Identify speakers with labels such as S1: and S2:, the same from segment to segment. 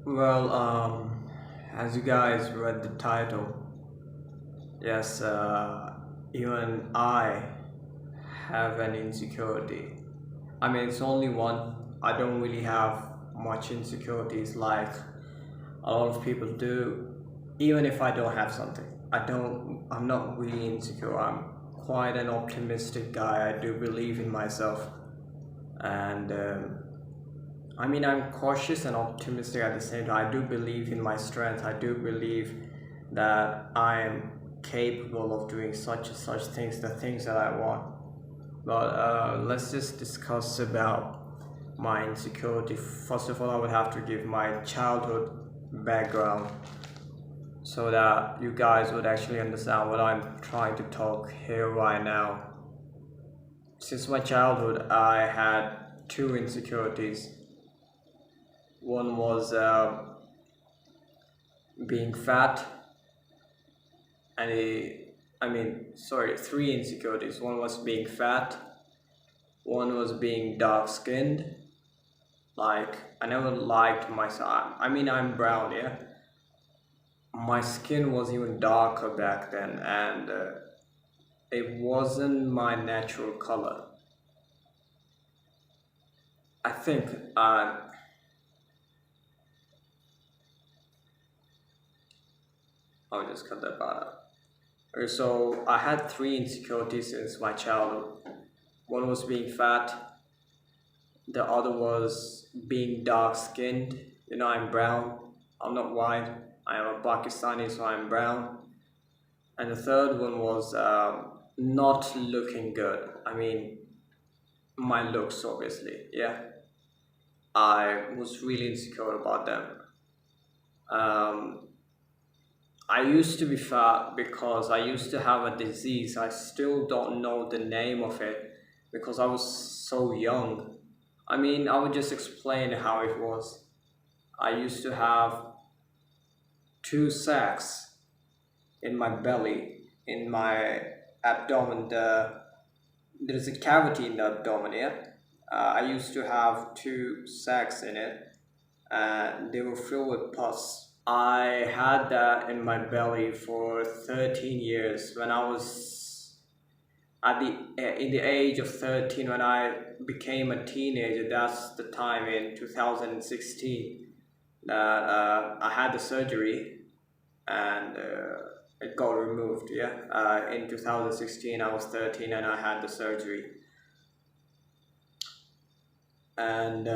S1: Well, as you guys read the title, yes, even I have an insecurity. I mean, it's only one. I don't really have much insecurities like a lot of people do. Even if I don't have something, I'm not really insecure. I'm quite an optimistic guy. I do believe in myself. And I mean, I'm cautious and optimistic at the same time. I do believe in my strength. I do believe that I am capable of doing such and such things, the things that I want. But let's just discuss about my insecurity. First of all, I would have to give my childhood background so that you guys would actually understand what I'm trying to talk here right now. Since my childhood, I had two insecurities. One was being fat, and three insecurities. One was being fat, one was being dark skinned. Like, I never liked myself. I mean, I'm brown, yeah. My skin was even darker back then, and it wasn't my natural color. I think I'll just cut that part out. Okay, so I had three insecurities since my childhood. One was being fat, the other was being dark skinned. You know, I'm brown, I'm not white, I am a Pakistani, so I'm brown. And the third one was not looking good. I mean, my looks, obviously, yeah. I was really insecure about them. Um, I used to be fat because I used to have a disease. I still don't know the name of it because I was so young. I mean, I would just explain how it was. I used to have two sacs in my belly, in my abdomen. There's a cavity in the abdomen, yeah? I used to have two sacs in it, and they were filled with pus. I had that in my belly for 13 years. When I was at the in the age of 13, when I became a teenager, that's the time in 2016 that I had the surgery, and it got removed. Yeah, in 2016 I was 13 and I had the surgery, and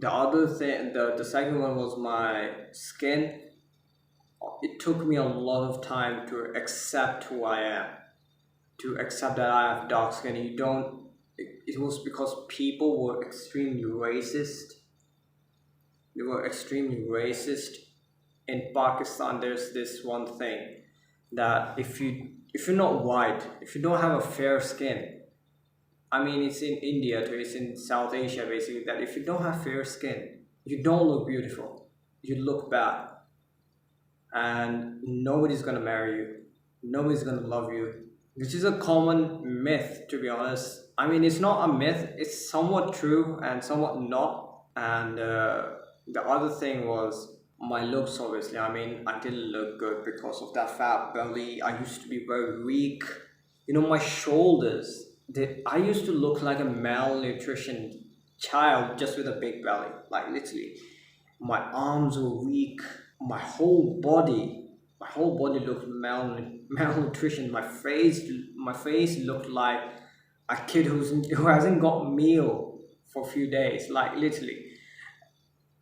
S1: the other thing, the second one was my skin. It took me a lot of time to accept who I am, to accept that I have dark skin. You don't. It was because people were extremely racist. They were extremely racist. In Pakistan, there's this one thing that if you're not white, if you don't have a fair skin, I mean it's in India too, it's in South Asia basically, that if you don't have fair skin, you don't look beautiful. You look bad, and nobody's gonna marry you. Nobody's gonna love you, which is a common myth, to be honest. I mean, it's not a myth, it's somewhat true and somewhat not. And the other thing was my looks, obviously. I mean, I didn't look good because of that fat belly. I used to be very weak. You know, my shoulders, I used to look like a malnutrition child just with a big belly, like literally. My arms were weak, my whole body looked malnutrition. My face looked like a kid who hasn't got meal for a few days, like literally.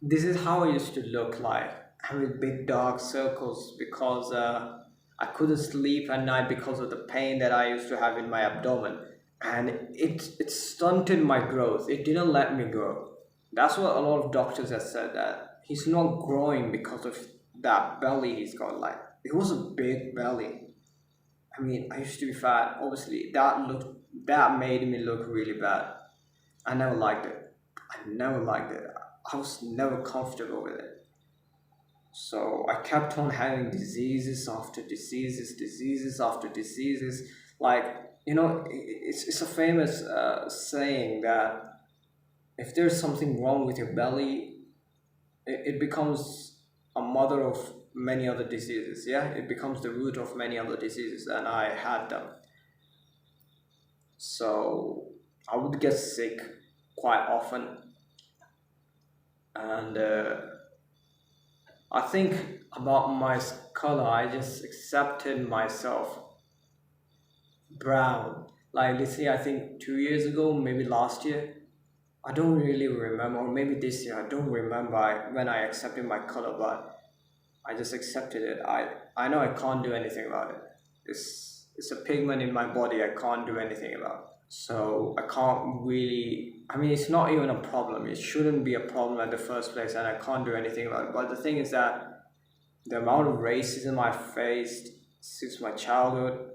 S1: This is how I used to look like, having big dark circles because I couldn't sleep at night because of the pain that I used to have in my abdomen, and it stunted my growth. It didn't let me grow. That's what a lot of doctors have said, that he's not growing because of that belly he's got. Like, it was a big belly. I mean, I used to be fat. Obviously, that made me look really bad. I never liked it. I never liked it. I was never comfortable with it. So I kept on having diseases after diseases, diseases after diseases. Like, it's a famous saying that if there's something wrong with your belly, it becomes a mother of many other diseases. Yeah, it becomes the root of many other diseases, and I had them. So I would get sick quite often, and I think about my color, I just accepted myself brown. Like literally, I think 2 years ago, maybe last year, I don't really remember, or maybe this year, I don't remember when I accepted my color, but I just accepted it. I know I can't do anything about it. It's a pigment in my body I can't do anything about. So I can't really, I mean, it's not even a problem. It shouldn't be a problem at the first place, and I can't do anything about it. But the thing is that the amount of racism I faced since my childhood,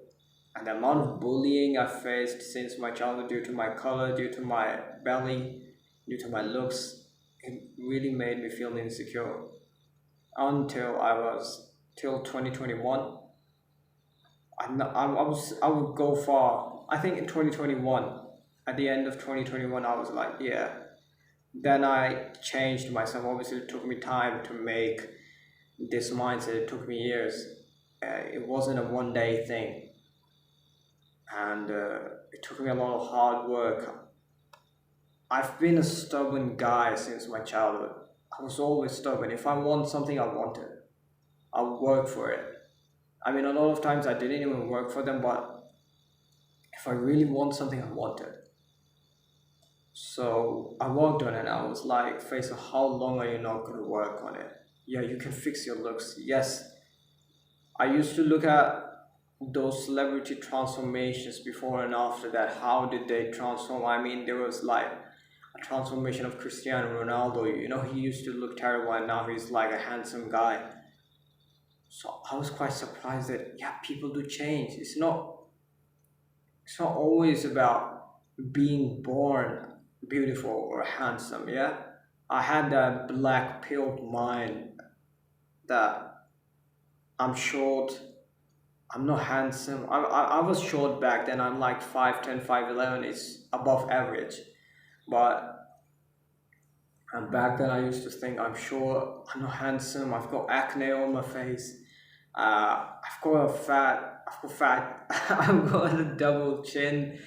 S1: and the amount of bullying I faced since my childhood due to my color, due to my belly, due to my looks, it really made me feel insecure until till 2021. I would go far. I think in 2021, at the end of 2021, I was like, yeah. Then I changed myself. Obviously, it took me time to make this mindset. It took me years. It wasn't a one day thing, and it took me a lot of hard work. I've been a stubborn guy since my childhood. I was always stubborn. If I want something, I want it. I'll work for it. I mean, a lot of times I didn't even work for them, but if I really want something, I want it. So I worked on it. I was like, Faisal, how long are you not going to work on it? Yeah, you can fix your looks. Yes, I used to look at those celebrity transformations before and after that. How did they transform? I mean, there was like a transformation of Cristiano Ronaldo. You know, he used to look terrible and now he's like a handsome guy. So I was quite surprised that yeah, people do change. It's not always about being born beautiful or handsome. Yeah, I had that black pilled mind that I'm short, I'm not handsome. I was short back then. I'm like 5'10", 5'11". It's above average. But and back then I used to think I'm short, I'm not handsome, I've got acne on my face. I've got fat, I've got a double chin.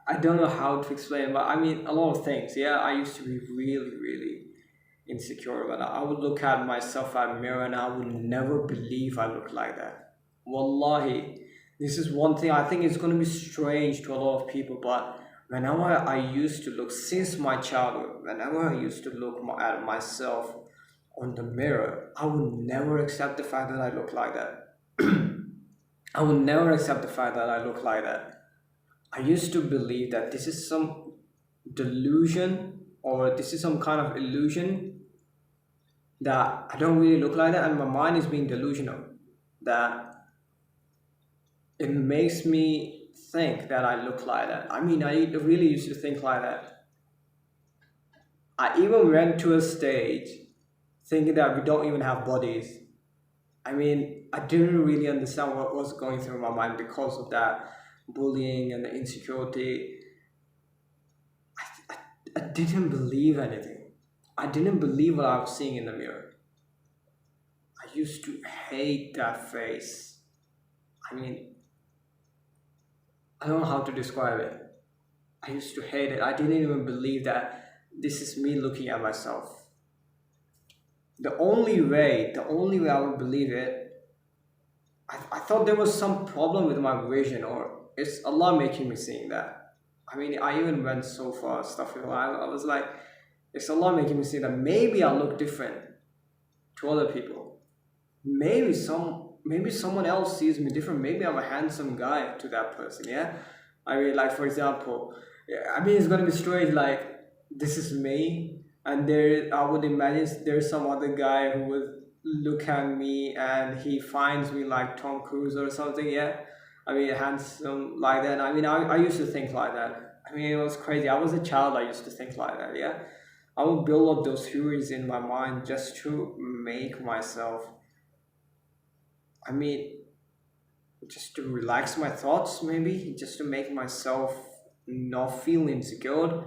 S1: I don't know how to explain, but I mean a lot of things. Yeah, I used to be really, really insecure, but I would look at myself at a mirror and I would never believe I look like that. Wallahi, this is one thing I think it's going to be strange to a lot of people, but whenever I used to look, since my childhood, whenever I used to look at myself on the mirror, I would never accept the fact that I look like that. I would never accept the fact that I look like that. I used to believe that this is some delusion or this is some kind of illusion that I don't really look like that, and my mind is being delusional. That it makes me think that I look like that. I mean, I really used to think like that. I even went to a stage thinking that we don't even have bodies. I mean, I didn't really understand what was going through my mind because of that bullying and the insecurity. I didn't believe anything. I didn't believe what I was seeing in the mirror. I used to hate that face. I mean, I don't know how to describe it. I used to hate it. I didn't even believe that this is me looking at myself. The only way I would believe it, I thought there was some problem with my vision, or it's Allah making me seeing that. I mean, I even went so far, stuff. I was like, it's Allah making me see that maybe I look different to other people. Maybe someone else sees me different. Maybe I'm a handsome guy to that person. Yeah, I mean, like for example, yeah, I mean, it's gonna be strange. Like this is me, and there I would imagine there's some other guy who would look at me and he finds me like Tom Cruise or something. Yeah, I mean, handsome like that. I mean, I used to think like that. I mean, it was crazy. I was a child. I used to think like that. Yeah, I would build up those theories in my mind just to make myself. I mean, just to relax my thoughts, maybe just to make myself not feel insecure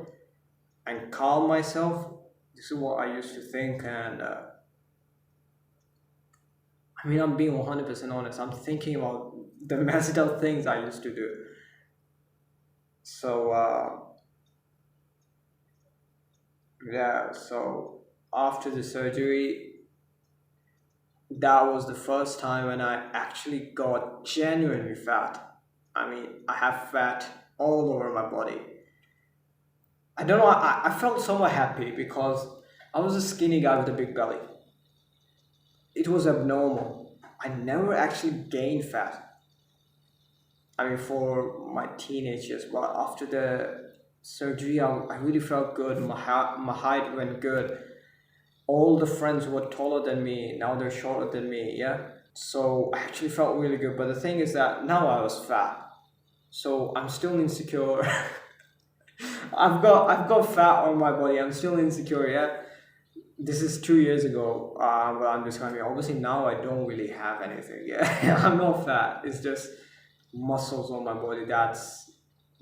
S1: and calm myself, This is what I used to think, and I mean, I'm being 100% honest. I'm thinking about the messed up things I used to do. So, yeah, so after the surgery, that was the first time when I actually got genuinely fat. I mean, I have fat all over my body. I don't know, I felt somewhat happy because I was a skinny guy with a big belly. It was abnormal. I never actually gained fat. I mean, for my teenage years, but after the surgery, I really felt good. My height went good. All the friends who were taller than me, now they're shorter than me, yeah? So I actually felt really good. But the thing is that now I was fat. So I'm still insecure. I've got fat on my body. I'm still insecure, yeah? This is 2 years ago, but I'm describing. Obviously, now I don't really have anything. Yeah, I'm not fat. It's just muscles on my body that's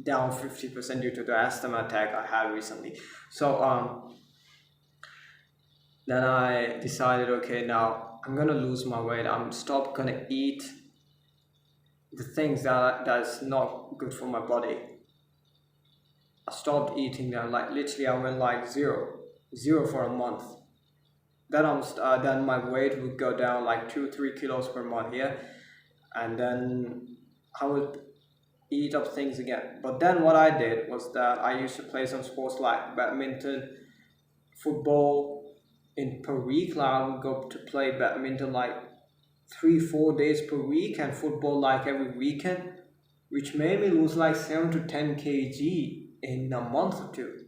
S1: down 50% due to the asthma attack I had recently. So then I decided, okay, now I'm gonna lose my weight. I'm stop gonna eat the things that's not good for my body. I stopped eating them. Like literally, I went like zero for a month. Then my weight would go down like 2-3 kilos per month. Yeah, and then I would eat up things again. But then what I did was that I used to play some sports like badminton, football in per week. Like I would go to play badminton like 3-4 days per week and football like every weekend, which made me lose like 7 to 10 kg in a month or two,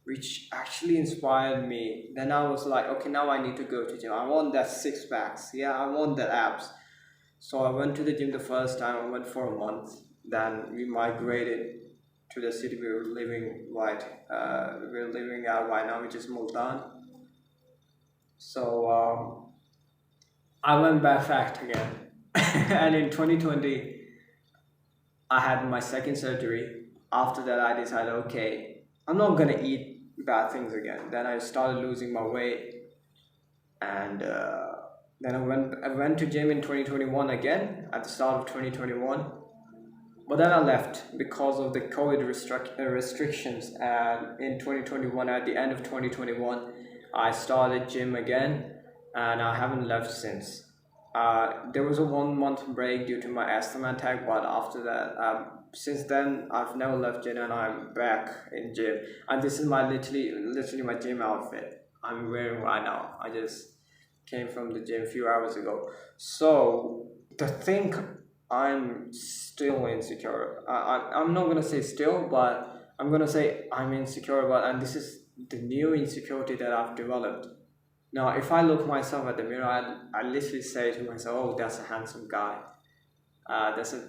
S1: which actually inspired me. Then I was like, okay, now I need to go to gym. I want that six packs. Yeah, I want that abs. So I went to the gym the first time. I went for a month. Then we migrated to the city we were living we're living at right now, which is Multan. So I went back fat again, and in 2020 I had my second surgery. After that, I decided, okay, I'm not gonna eat bad things again. Then I started losing my weight, and then I went to gym in 2021 again at the start of 2021. But then I left because of the COVID restrictions. And in 2021, at the end of 2021, I started gym again, and I haven't left since. There was a 1 month break due to my asthma attack, but after that, since then, I've never left gym, and I'm back in gym. And this is my literally my gym outfit I'm wearing right now. I just came from the gym a few hours ago. So the thing, I'm still insecure. I'm not gonna say still, but I'm gonna say I'm insecure about, and this is the new insecurity that I've developed. Now, if I look myself at the mirror, I literally say to myself, "Oh, that's a handsome guy. That's a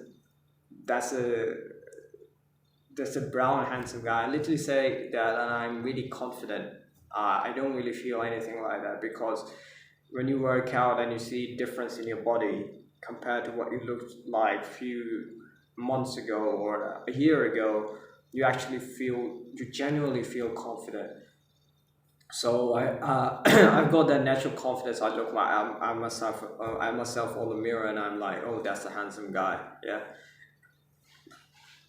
S1: that's a that's a brown handsome guy." I literally say that, and I'm really confident. I don't really feel anything like that because when you work out and you see difference in your body compared to what you looked like few months ago or a year ago, you genuinely feel confident. So I've got that natural confidence. I look like I'm myself on the mirror, and I'm like, oh, that's a handsome guy, yeah.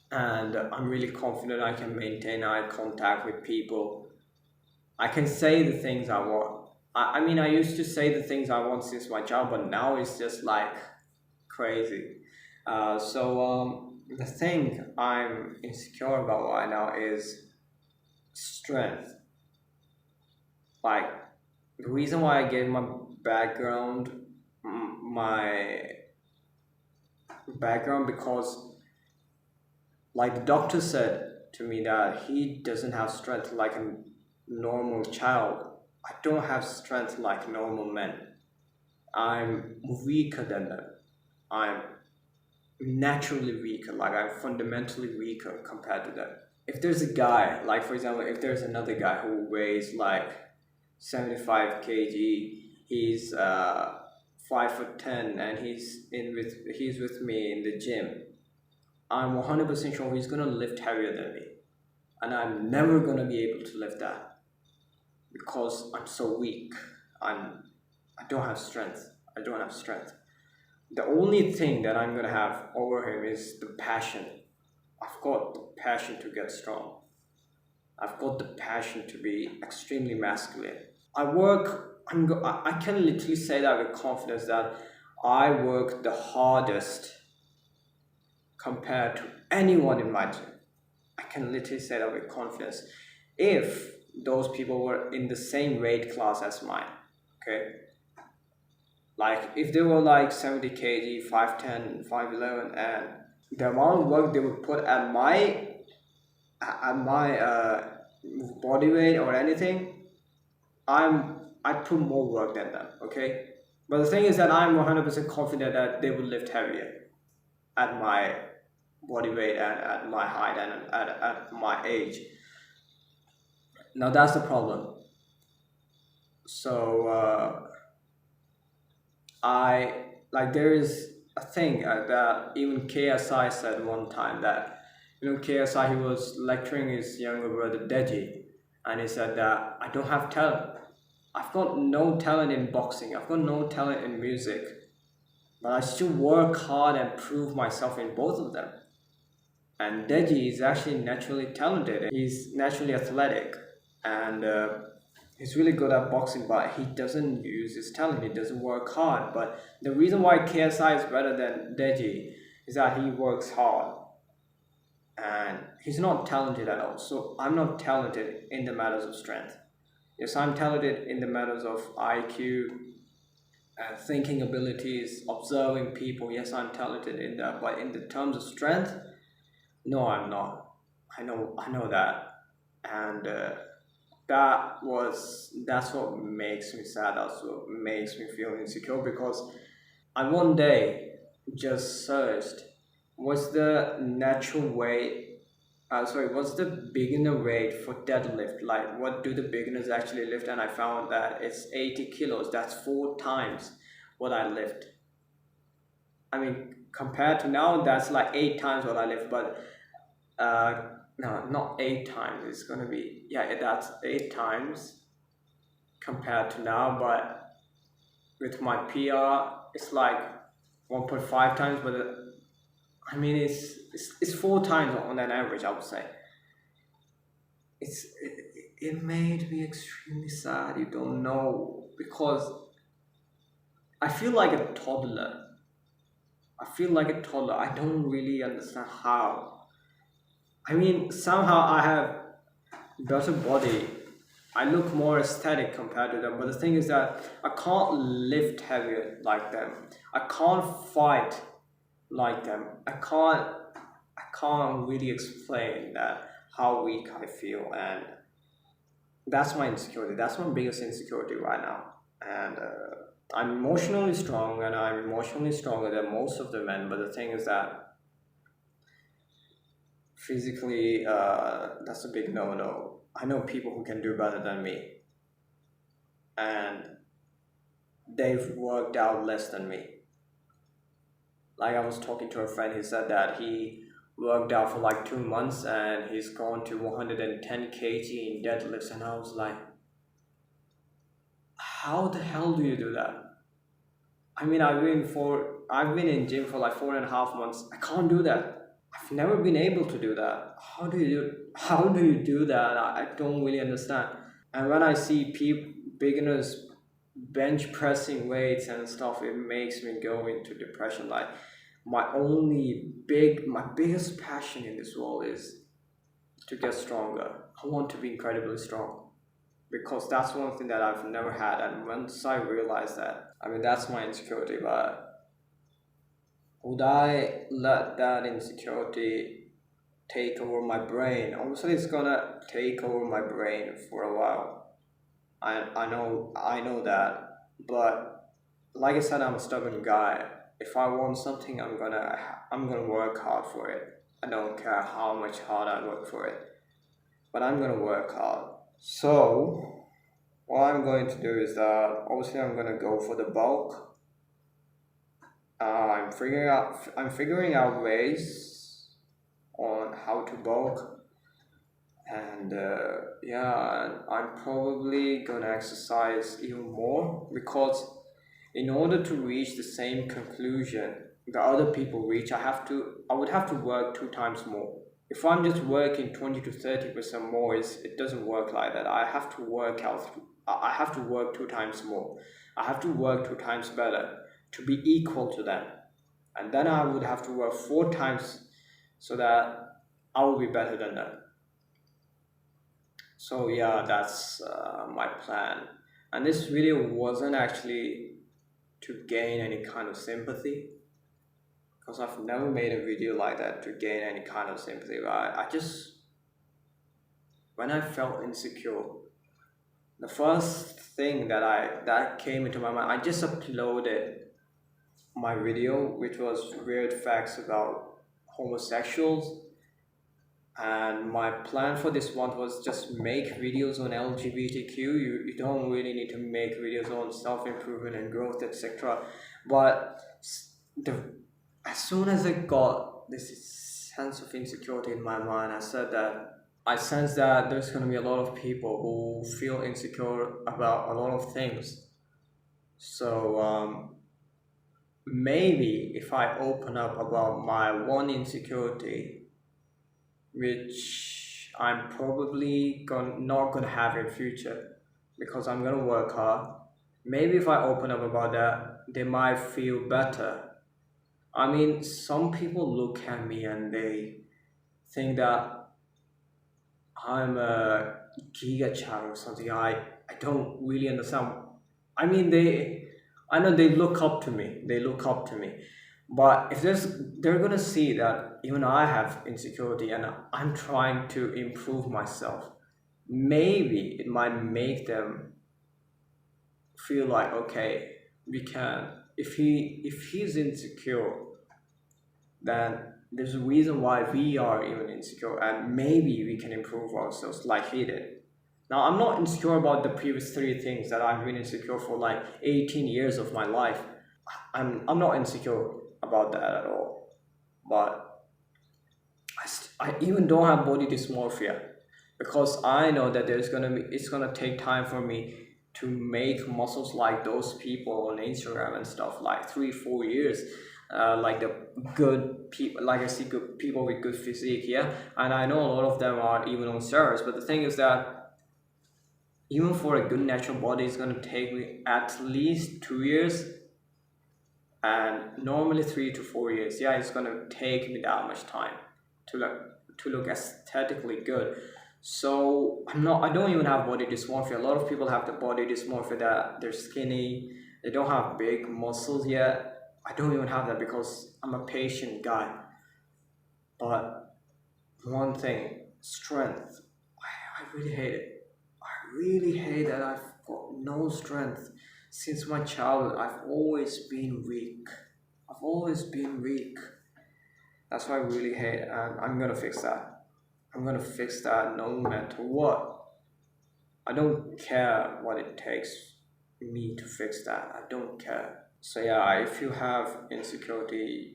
S1: And I'm really confident I can maintain eye contact with people. I can say the things I want. I mean, I used to say the things I want since my child, but now it's just like crazy. So the thing I'm insecure about right now is strength. Like the reason why I gave background, my background, because like the doctor said to me that he doesn't have strength like a normal child. I don't have strength like normal men. I'm weaker than them. I'm naturally weaker, like I'm fundamentally weaker compared to them. If there's a guy, like for example, if there's another guy who weighs like 75 kg, he's 5'10", and he's with me in the gym, I'm 100% sure he's gonna lift heavier than me, and I'm never gonna be able to lift that because I'm so weak. I don't have strength. I don't have strength. The only thing that I'm gonna have over him is the passion. I've got the passion to get strong. I've got the passion to be extremely masculine. I work. I can literally say that with confidence that I work the hardest compared to anyone in my team. I can literally say that with confidence. If those people were in the same weight class as mine, okay, like if they were like 70 kg, 5'10", 5'11", and the amount of work they would put at my body weight or anything, I put more work than them. Okay, but the thing is that I'm 100% confident that they will lift heavier at my body weight and at my height and at my age. Now that's the problem. So I like there is a thing that even KSI said one time that KSI, he was lecturing his younger brother Deji, and he said that I don't have talent. I've got no talent in boxing. I've got no talent in music, but I still work hard and prove myself in both of them. And Deji is actually naturally talented. He's naturally athletic, and he's really good at boxing, but he doesn't use his talent. He doesn't work hard. But the reason why KSI is better than Deji is that he works hard, and he's not talented at all. So I'm not talented in the matters of strength. Yes, I'm talented in the matters of IQ and thinking abilities, observing people. Yes, I'm talented in that. But in the terms of strength, no, I'm not. I know that, and that's what makes me sad. That's what makes me feel insecure because I one day just searched what's the natural weight. Sorry, what's the beginner weight for deadlift? Like, what do the beginners actually lift? And I found that it's 80 kilos. That's 4 times what I lift. I mean, compared to now, that's like 8 times what I lift. But no, not 8 times. It's gonna be, yeah, that's 8 times compared to now. But with my PR, it's like 1.5 times. But I mean, it's 4 times on an average, I would say. It made me extremely sad. You don't know, because I feel like a toddler. I feel like a toddler. I don't really understand how. I mean, somehow I have better body. I look more aesthetic compared to them. But the thing is that I can't lift heavier like them. I can't fight like them. I can't really explain that how weak I feel, and that's my insecurity. That's my biggest insecurity right now. And I'm emotionally strong, and I'm emotionally stronger than most of the men. But the thing is that physically, that's a big no-no. I know people who can do better than me, and they've worked out less than me. Like I was talking to a friend, he said that he worked out for like 2 months and he's gone to 110 kg in deadlifts, and I was like, how the hell do you do that? I mean, I've been in gym for like 4.5 months. I can't do that. I've never been able to do that. How do you do that? I don't really understand. And when I see beginners bench pressing weights and stuff, it makes me go into depression. Like my biggest passion in this world is to get stronger. I want to be incredibly strong because that's one thing that I've never had. And once I realized that, I mean, that's my insecurity. But would I let that insecurity take over my brain? Obviously, it's gonna take over my brain for a while. I know that, but like I said, I'm a stubborn guy. If I want something, I'm gonna work hard for it. I don't care how much hard I work for it, but I'm gonna work hard. So what I'm going to do is that obviously I'm gonna go for the bulk. I'm figuring out ways on how to bulk. And yeah, and I'm probably gonna exercise even more because in order to reach the same conclusion that other people reach, I would have to work two times more. If I'm just working 20 to 30% more, it doesn't work like that. I have to work I have to work two times more. I have to work two times better to be equal to them. And then I would have to work four times so that I will be better than them. So yeah, that's my plan. And this video wasn't actually to gain any kind of sympathy, because I've never made a video like that to gain any kind of sympathy. But I just, when I felt insecure, the first thing that came into my mind, I just uploaded my video, which was weird facts about homosexuals. And my plan for this one was just make videos on LGBTQ. You don't really need to make videos on self-improvement and growth, etc. But the as soon as I got this sense of insecurity in my mind, I sense that there's going to be a lot of people who feel insecure about a lot of things. So maybe if I open up about my one insecurity, which I'm probably not gonna have in future because I'm gonna work hard. Maybe if I open up about that, they might feel better. I mean, some people look at me and they think that I'm a giga child or something. I don't really understand. I mean, I know they look up to me. They look up to me. But if they're gonna see that even I have insecurity and I'm trying to improve myself, maybe it might make them feel like, okay, we can. If he's insecure, then there's a reason why we are even insecure, and maybe we can improve ourselves like he did. Now, I'm not insecure about the previous three things that I've been insecure for like 18 years of my life. I'm not insecure about that at all. But I even don't have body dysmorphia because I know that it's gonna take time for me to make muscles like those people on Instagram and stuff, like 3 4 years. Like the good people, like I see good people with good physique, yeah, and I know a lot of them are even on steroids. But the thing is that even for a good natural body, it's gonna take me at least 2 years, and normally 3 to 4 years. Yeah, it's gonna take me that much time to look aesthetically good. So I don't even have body dysmorphia. A lot of people have the body dysmorphia that they're skinny, they don't have big muscles yet. I don't even have that because I'm a patient guy. But one thing, strength. I really hate it. I really hate that I've got no strength. Since my childhood, I've always been weak. I've always been weak. That's what I really hate, and I'm gonna fix that. I'm gonna fix that no matter what. I don't care what it takes me to fix that. I don't care. So yeah, if you have insecurities,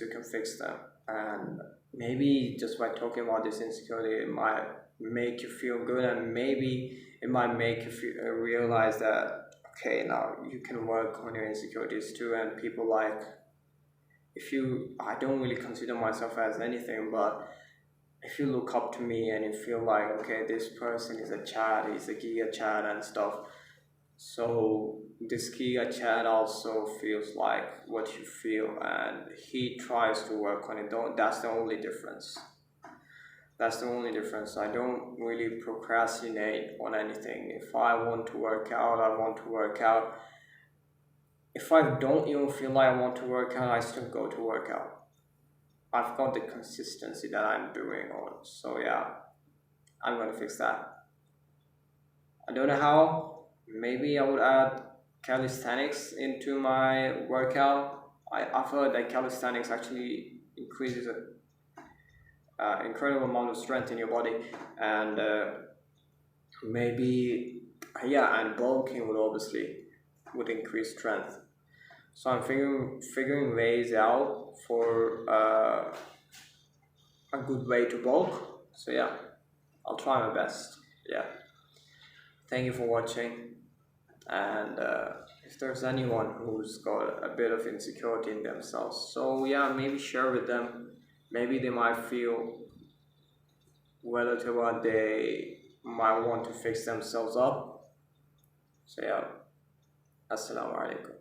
S1: you can fix them. And maybe just by talking about this insecurity, it might make you feel good, and maybe it might make you realize that okay, now you can work on your insecurities too. And people like, if you, I don't really consider myself as anything, but if you look up to me and you feel like, okay, this person is a Chad, he's a Giga Chad and stuff, so this Giga Chad also feels like what you feel, and he tries to work on it. Don't That's the only difference. That's the only difference. I don't really procrastinate on anything. If I want to work out, I want to work out. If I don't even feel like I want to work out, I still go to work out. I've got the consistency that I'm doing on. So yeah, I'm gonna fix that. I don't know how. Maybe I would add calisthenics into my workout. I've heard that calisthenics actually increases an incredible amount of strength in your body, and maybe yeah, and bulking would increase strength. So I'm figuring ways out for a good way to bulk. So yeah, I'll try my best. Yeah. Thank you for watching. And if there's anyone who's got a bit of insecurity in themselves, so yeah, maybe share with them. Maybe they might feel whether to what they might want to fix themselves up. So yeah, assalamu alaikum.